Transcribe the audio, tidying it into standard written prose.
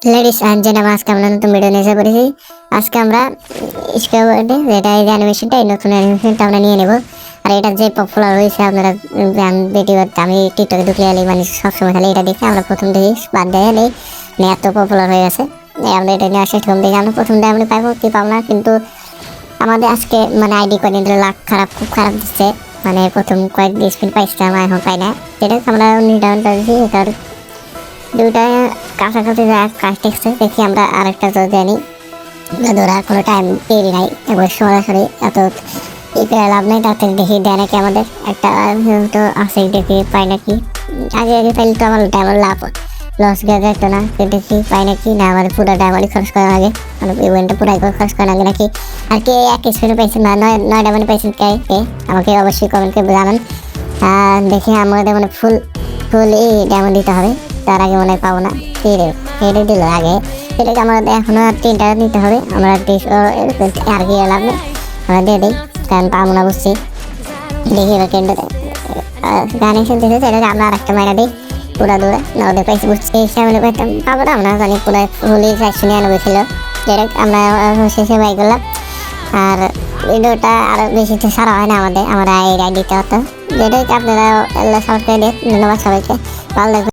Ladies and gentleman, আজকে আমরা নতুন ভিডিও নিয়ে এসে পড়েছি। আজকে আমরা স্কেটবোর্ডে যেটা এই যে অ্যানিমেশনটা, এই নতুন অ্যানিমেশনটা আমরা নিয়ে নেব। আর এটা যে পপুলার হয়েছে আপনারা ভিডিও, আমি টিকটকে ঢুকলে মানে সবসময় খালি এটা দেখে আমরা প্রথম দেখি বাদ দেয় নেই, মানে এত পপুলার হয়ে গেছে। আমরা এটা নিয়ে আসে ঠোম দেখে আমরা প্রথম দিয়ে আমরা পাইবো কি পাবো না, কিন্তু আমাদের আজকে মানে আইডি কয়েকদিন ধরে লাখ খুব খারাপ দিচ্ছে। মানে প্রথম কয়েক স্পিন পাইছিলাম, এখন পাই না। যেটা আমরা ডাউন করেছি এটার দুইটা কাছাকাছি কাজ টেকছে। দেখি আমরা আরেকটা যদি আনি, ধরা কোনো টাইম দেরি নাই, একবার সরাসরি এত লাভ নেই। তাতে দেখি দেয় নাকি আমাদের একটা তো আছে, দেখি পাই নাকি। আগে আগে পাইলে তো আমার ডায়মন্ড লাভ লস গিয়ে যেত না, দেখি পাই নাকি না। আমার পুরো ডায়মন্ডই খরচ করার আগে, মানে ইভেন্টটা পুরাই খরচ করার আগে নাকি। আর কে এক স্পিনে পাইছেন না, নয় ডায়মন্ড পাইছেন কে কে আমাকে অবশ্যই কমেন্ট করে জানান। দেখি আমাদের মানে ফুল ডায়মন্ড দিতে হবে, তার আগে মনে হয় পাবো না। এটা দিল আগে, এটাকে আমাদের এখনো আর 3টা দিতে হবে। আমরা আর কি লাভ নেই, আমরা দিয়ে দিই, কারণ পাবো না বুঝছি। দেখি এবার কেন্দ্র গানে শুনতেছে, সেটাকে আমরা আর একটা মাইরা দিই পুরা দূরে না। ওদের পাইছি বুঝছি হিসাবে পাবো না, আমরা জানি পুরো ফুলি 499 ছিল। যেটা আমরা শেষে বাই করলাম। আর ভিডিওটা আরও বেশি সারা হয় না আমাদের, আমরা এই আইডিটা হতো। যেটাকে আপনারা সাপোর্ট করে দিন। ধন্যবাদ সবাইকে, ভালো লাগবে।